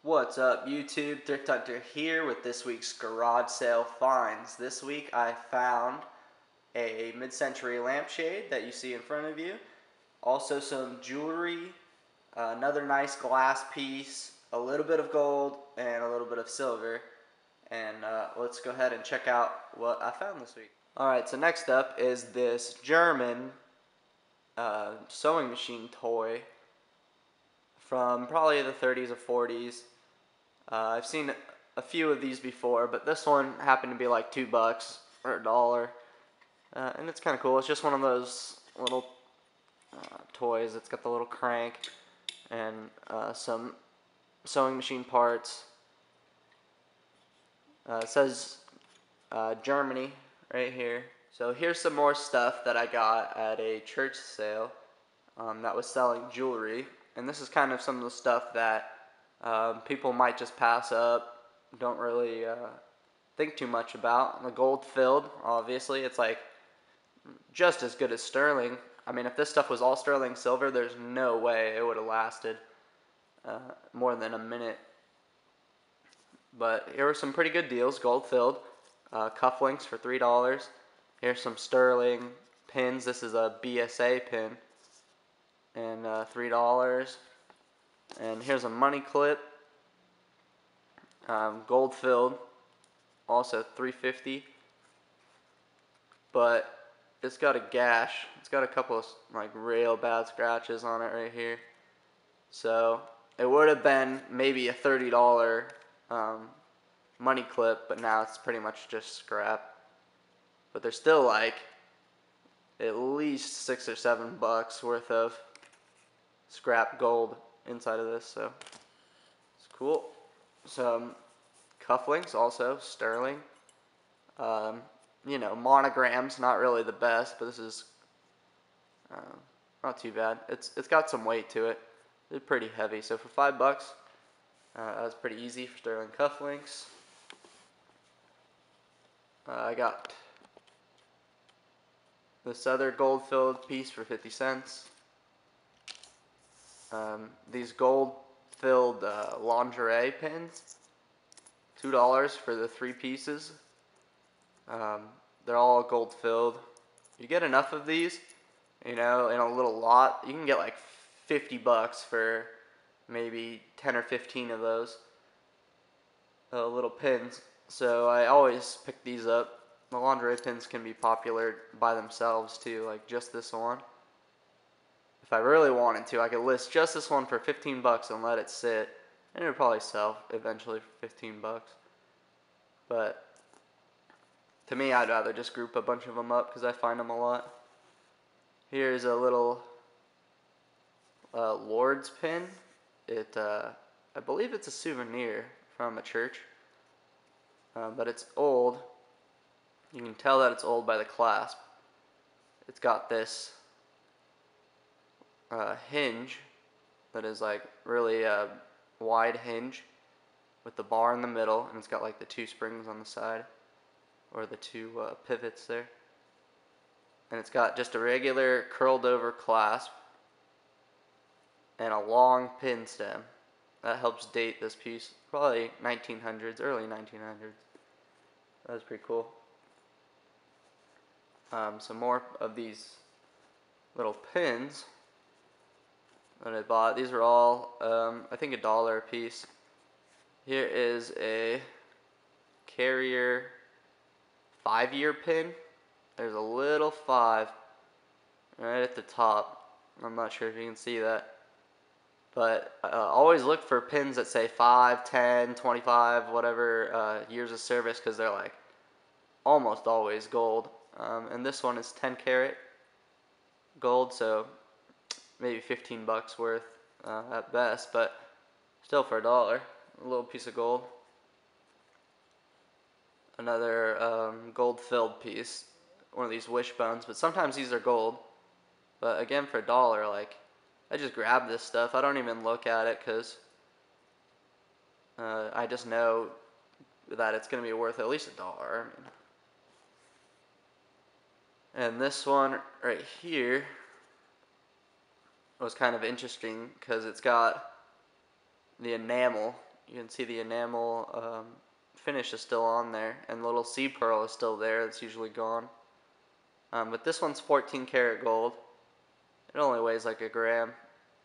What's up, YouTube? Thrift Hunter here with this week's garage sale finds. This week I found a mid-century lampshade that you see in front of you. Also some jewelry, another nice glass piece, a little bit of gold, and a little bit of silver. And let's go ahead and check out what I found this week. Alright, so next up is this German sewing machine toy from probably the 30s or 40s. I've seen a few of these before, but this one happened to be like $2 or $1. And it's kind of cool. It's just one of those little toys. It's got the little crank and some sewing machine parts. It says Germany right here. So here's some more stuff that I got at a church sale that was selling jewelry. And this is kind of some of the stuff that people might just pass up, don't really think too much about. The gold filled, obviously, it's like just as good as sterling. I mean, if this stuff was all sterling silver, there's no way it would have lasted more than a minute. But here are some pretty good deals. Gold filled cufflinks for $3. Here's some sterling pins. This is a BSA pin, and $3. And here's a money clip, gold filled, also $3.50. But it's got a gash. It's got a couple of like real bad scratches on it right here. So it would have been maybe a $30 money clip, but now it's pretty much just scrap. But there's still like at least $6 or $7 worth of scrap gold inside of this, so it's cool. Some cufflinks, also sterling. You know, monograms, not really the best, but this is not too bad. It's got some weight to it. They're pretty heavy, so for $5, that was pretty easy for sterling cufflinks. I got this other gold-filled piece for 50 cents. These gold-filled lingerie pins, $2 for the 3 pieces. They're all gold-filled. You get enough of these, you know, in a little lot, you can get like $50 for maybe 10 or 15 of those little pins. So I always pick these up. The lingerie pins can be popular by themselves too, like just this one. If I really wanted to, I could list just this one for $15 and let it sit, and it would probably sell eventually for $15. But to me, I'd rather just group a bunch of them up because I find them a lot. Here's a little Lord's pin. I believe it's a souvenir from a church, but it's old. You can tell that it's old by the clasp. It's got this hinge that is like really wide hinge with the bar in the middle, and it's got like the 2 springs on the side, or the 2 pivots there, and it's got just a regular curled over clasp and a long pin stem. That helps date this piece, probably 1900s, early 1900s. That was pretty cool. Some more of these little pins that I bought. These are all, I think, $1 a piece. Here is a Carrier 5-year pin. There's a little 5 right at the top. I'm not sure if you can see that. But always look for pins that say 5, 10, 25, whatever years of service, because they're like almost always gold. And this one is 10 karat gold, so maybe $15 worth at best, but still for $1, a little piece of gold. Another gold-filled piece, one of these wishbones, but sometimes these are gold. But again, for $1, like, I just grab this stuff. I don't even look at it because I just know that it's going to be worth at least $1. I mean. And this one right here was kind of interesting because it's got the enamel You can see the enamel finish is still on there, and the little seed pearl is still there. It's usually gone. But this one's 14 karat gold. It only weighs like a gram,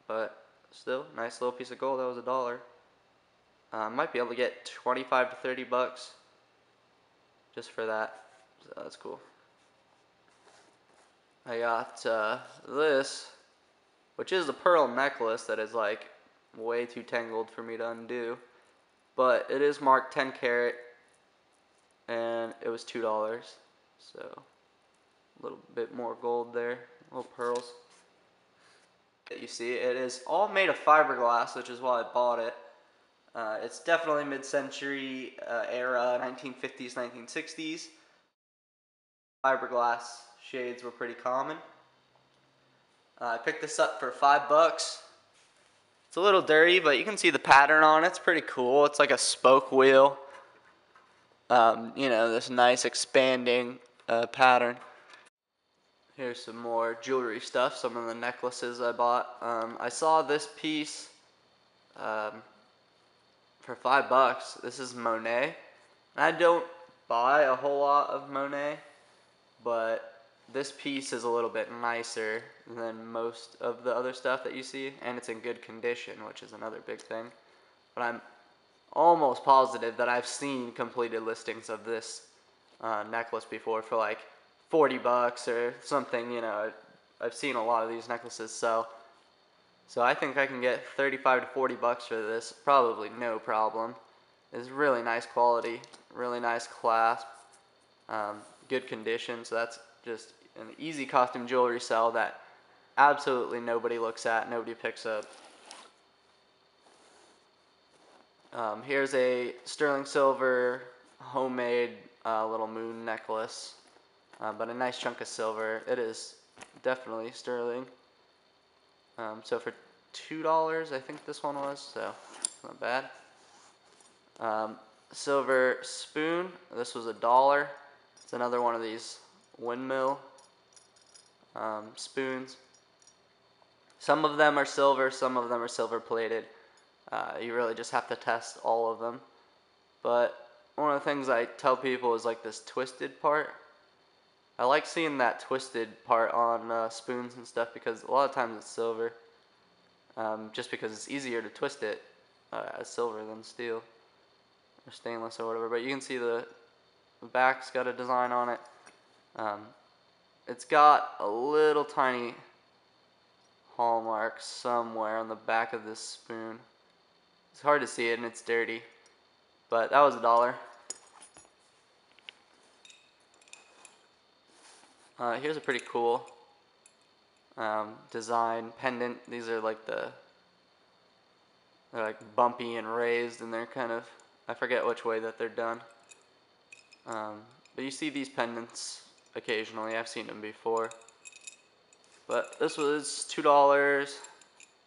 but still, nice little piece of gold. That was $1. Might be able to get 25 to 30 bucks just for that. So that's cool. I got this, which is a pearl necklace that is like way too tangled for me to undo, but it is marked 10 karat, and it was $2. So a little bit more gold there, little pearls. You see, it is all made of fiberglass, which is why I bought it. It's definitely mid-century era, 1950s, 1960s. Fiberglass shades were pretty common. I picked this up for $5. It's a little dirty, but you can see the pattern on it. It's pretty cool. It's like a spoke wheel. You know, this nice expanding pattern. Here's some more jewelry stuff, some of the necklaces I bought. I saw this piece for $5. This is Monet. I don't buy a whole lot of Monet, but this piece is a little bit nicer than most of the other stuff that you see, and it's in good condition, which is another big thing. But I'm almost positive that I've seen completed listings of this necklace before for like $40 or something. You know, I've seen a lot of these necklaces, so I think I can get 35 to 40 bucks for this, probably no problem. It's really nice quality, really nice clasp, good condition, so that's just an easy costume jewelry sell that absolutely nobody looks at, nobody picks up. Here's a sterling silver homemade little moon necklace, but a nice chunk of silver. It is definitely sterling. So for $2, I think this one was, so not bad. Silver spoon, this was $1. It's another one of these windmill spoons. Some of them are silver, some of them are silver plated. You really just have to test all of them. But one of the things I tell people is like this twisted part. I like seeing that twisted part on spoons and stuff because a lot of times it's silver. Just because it's easier to twist it as silver than steel or stainless or whatever. But you can see the back's got a design on it. It's got a little tiny hallmark somewhere on the back of this spoon. It's hard to see it and it's dirty, but that was $1. Here's a pretty cool design pendant. These are like they're like bumpy and raised, and they're kind of, I forget which way that they're done. But you see these pendants occasionally. I've seen them before. But this was $2.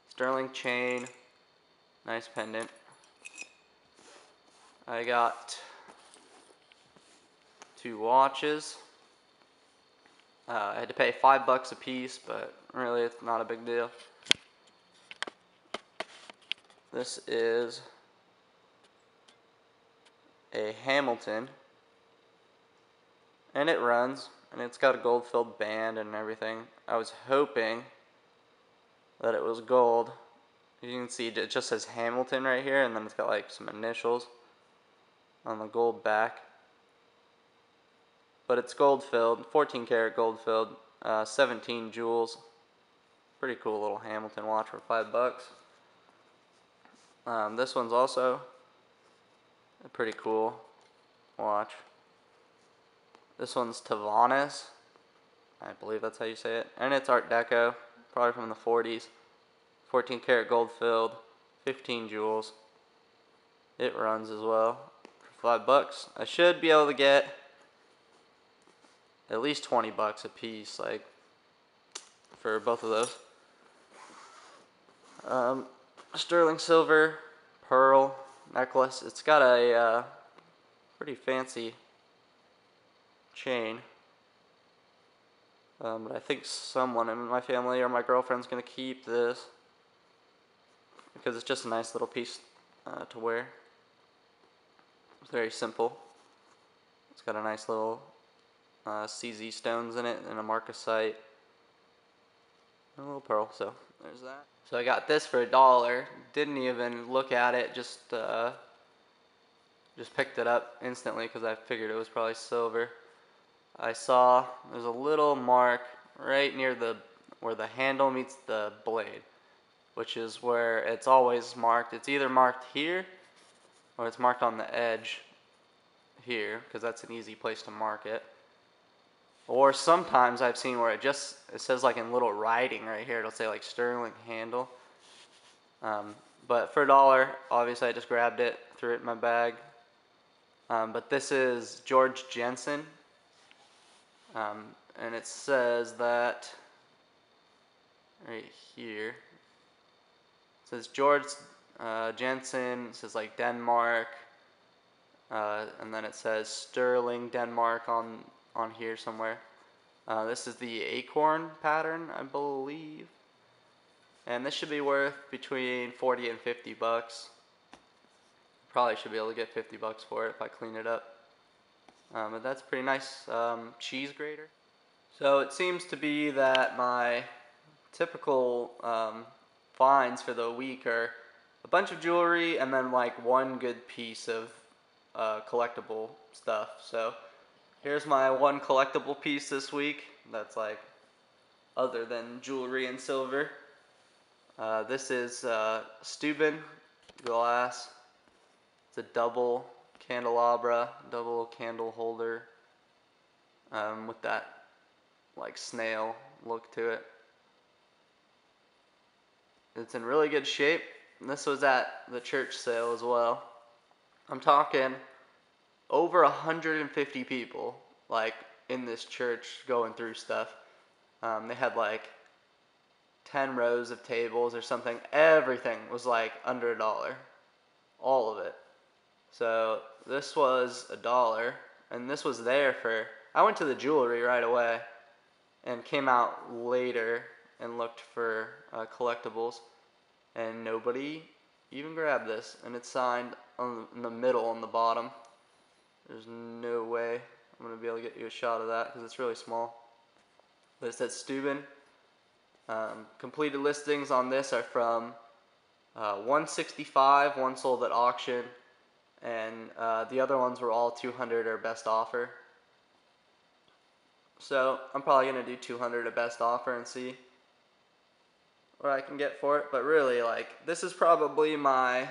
Sterling chain. Nice pendant. I got 2 watches. I had to pay $5 a piece, but really it's not a big deal. This is a Hamilton, and it runs, and it's got a gold-filled band and everything. I was hoping that it was gold. You can see it just says Hamilton right here, and then it's got like some initials on the gold back. But it's gold-filled, 14 karat gold-filled, 17 jewels. Pretty cool little Hamilton watch for $5. This one's also a pretty cool watch. This one's Tavanes, I believe that's how you say it, and it's Art Deco, probably from the 40s. 14 karat gold filled, 15 jewels. It runs as well for $5. I should be able to get at least 20 bucks a piece, like for both of those. Sterling silver pearl necklace. It's got a pretty fancy chain. But I think someone in my family or my girlfriend's gonna keep this because it's just a nice little piece to wear. It's very simple. It's got a nice little CZ stones in it and a marcasite and a little pearl. So there's that. So I got this for $1. Didn't even look at it. Just picked it up instantly because I figured it was probably silver. I saw there's a little mark right near where the handle meets the blade, which is where it's always marked. It's either marked here or it's marked on the edge here, because that's an easy place to mark it. Or sometimes I've seen where it says like in little writing right here, it'll say like sterling handle. But for $1, obviously I just grabbed it, threw it in my bag. But this is Georg Jensen, and it says that right here. It says Georg Jensen. It says like Denmark, and then it says Sterling, Denmark on here somewhere. This is the acorn pattern, I believe, and this should be worth between 40 and 50 bucks. Probably should be able to get 50 bucks for it if I clean it up. But that's pretty nice cheese grater. So it seems to be that my typical finds for the week are a bunch of jewelry and then like one good piece of collectible stuff. So here's my one collectible piece this week that's like other than jewelry and silver. This is Stuben glass. It's a double candelabra, double candle holder with that like snail look to it. It's in really good shape. And this was at the church sale as well. I'm talking over 150 people like in this church going through stuff. They had like 10 rows of tables or something. Everything was like under $1. All of it. So this was $1, and this was there for, I went to the jewelry right away and came out later and looked for collectibles, and nobody even grabbed this, and it's signed in the middle on the bottom. There's no way I'm going to be able to get you a shot of that because it's really small. But it says Stuben. Completed listings on this are from $165, one sold at auction, and the other ones were all $200 or best offer. So I'm probably going to do $200 at best offer and see what I can get for it. But really, like, this is probably my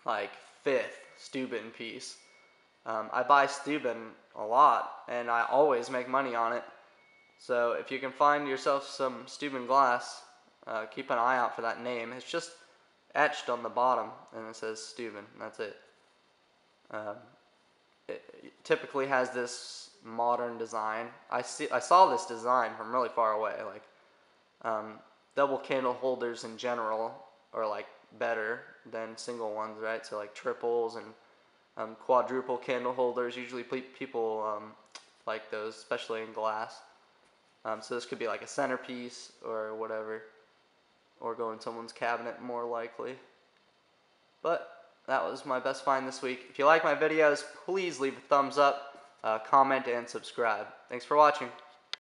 like 5th Stuben piece. I buy Stuben a lot and I always make money on it. So if you can find yourself some Stuben glass, keep an eye out for that name. It's just etched on the bottom and it says Stuben. That's it. It typically has this modern design. I saw this design from really far away. Like double candle holders in general are like better than single ones, right? So like triples and quadruple candle holders. Usually people like those, especially in glass. So this could be like a centerpiece or whatever, or go in someone's cabinet more likely. But that was my best find this week. If you like my videos, please leave a thumbs up, comment, and subscribe. Thanks for watching.